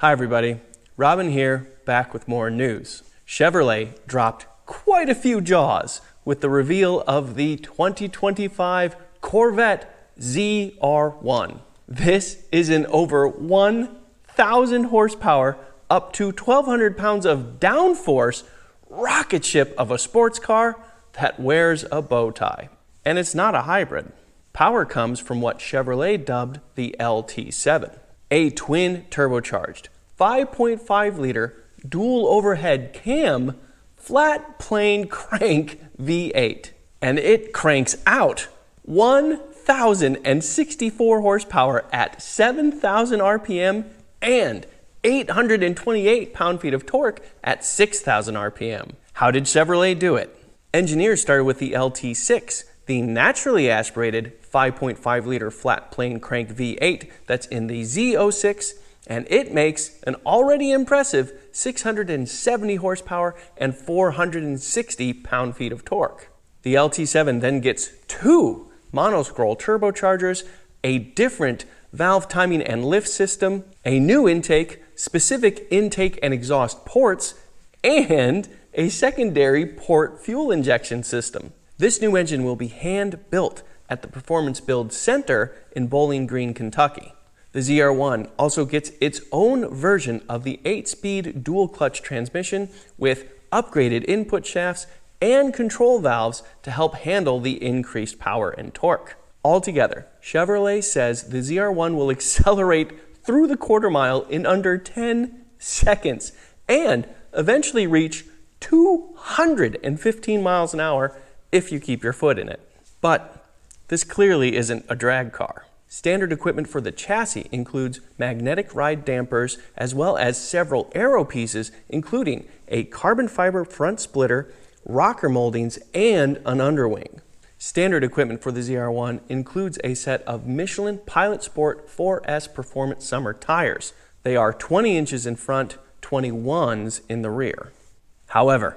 Hi everybody, Robin here, back with more news. Chevrolet dropped quite a few jaws with the reveal of the 2025 Corvette ZR1. This is an over 1,000 horsepower, up to 1,200 pounds of downforce rocket ship of a sports car that wears a bow tie. And it's not a hybrid. Power comes from what Chevrolet dubbed the LT7, a twin turbocharged 5.5-liter dual overhead cam flat plane crank V8. And it cranks out 1,064 horsepower at 7,000 RPM and 828 pound-feet of torque at 6,000 RPM. How did Chevrolet do it? Engineers started with the LT6, the naturally aspirated 5.5-liter flat plane crank V8 that's in the Z06, and it makes an already impressive 670 horsepower and 460 pound-feet of torque. The LT7 then gets two monoscroll turbochargers, a different valve timing and lift system, a new intake, specific intake and exhaust ports, and a secondary port fuel injection system. This new engine will be hand-built at the Performance Build Center in Bowling Green, Kentucky. The ZR1 also gets its own version of the 8-speed dual-clutch transmission with upgraded input shafts and control valves to help handle the increased power and torque. Altogether, Chevrolet says the ZR1 will accelerate through the quarter mile in under 10 seconds and eventually reach 215 miles an hour if you keep your foot in it. But this clearly isn't a drag car. Standard equipment for the chassis includes magnetic ride dampers as well as several aero pieces, including a carbon fiber front splitter, rocker moldings, and an underwing. Standard equipment for the ZR1 includes a set of Michelin Pilot Sport 4S Performance Summer tires. They are 20 inches in front, 21s in the rear. However,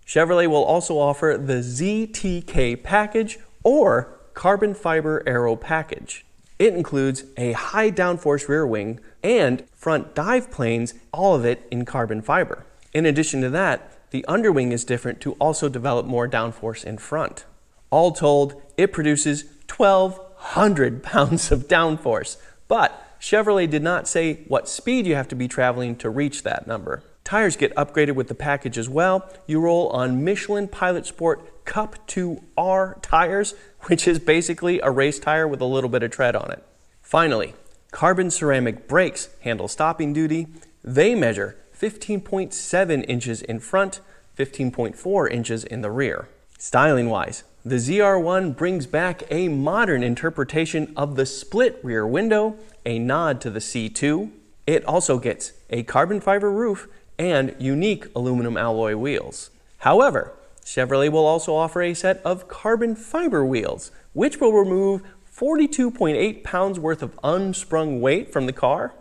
Chevrolet will also offer the ZTK package or carbon fiber aero package. It includes a high downforce rear wing and front dive planes, all of it in carbon fiber. In addition to that, the underwing is different to also develop more downforce in front. All told, it produces 1,200 pounds of downforce, but Chevrolet did not say what speed you have to be traveling to reach that number. Tires get upgraded with the package as well. You roll on Michelin Pilot Sport Cup 2R tires, which is basically a race tire with a little bit of tread on it. Finally, carbon ceramic brakes handle stopping duty. They measure 15.7 inches in front, 15.4 inches in the rear. Styling-wise, the ZR1 brings back a modern interpretation of the split rear window, a nod to the C2. It also gets a carbon fiber roof and unique aluminum alloy wheels. However, Chevrolet will also offer a set of carbon fiber wheels, which will remove 42.8 pounds worth of unsprung weight from the car.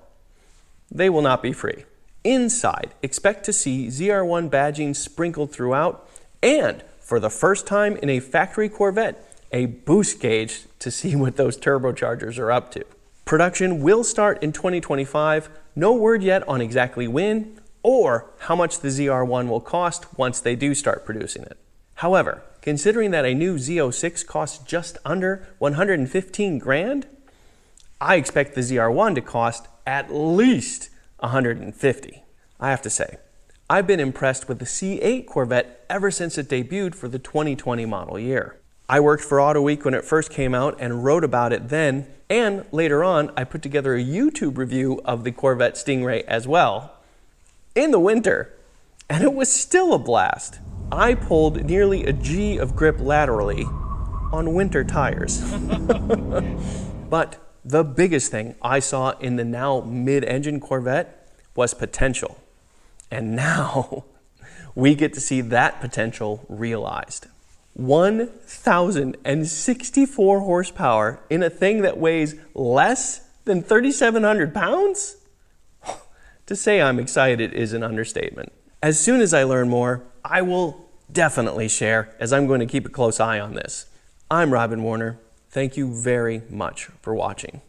They will not be free. Inside, expect to see ZR1 badging sprinkled throughout, and for the first time in a factory Corvette, a boost gauge to see what those turbochargers are up to. Production will start in 2025. No word yet on exactly when or how much the ZR1 will cost once they do start producing it. However, considering that a new Z06 costs just under 115 grand, I expect the ZR1 to cost at least 150. I have to say, I've been impressed with the C8 Corvette ever since it debuted for the 2020 model year. I worked for Auto Week when it first came out and wrote about it then, and later on I put together a YouTube review of the Corvette Stingray as well in the winter, and it was still a blast. I pulled nearly a G of grip laterally on winter tires. But the biggest thing I saw in the now mid-engine Corvette was potential. And now we get to see that potential realized. 1,064 horsepower in a thing that weighs less than 3,700 pounds? To say I'm excited is an understatement. As soon as I learn more, I will definitely share, as I'm going to keep a close eye on this. I'm Robin Warner. Thank you very much for watching.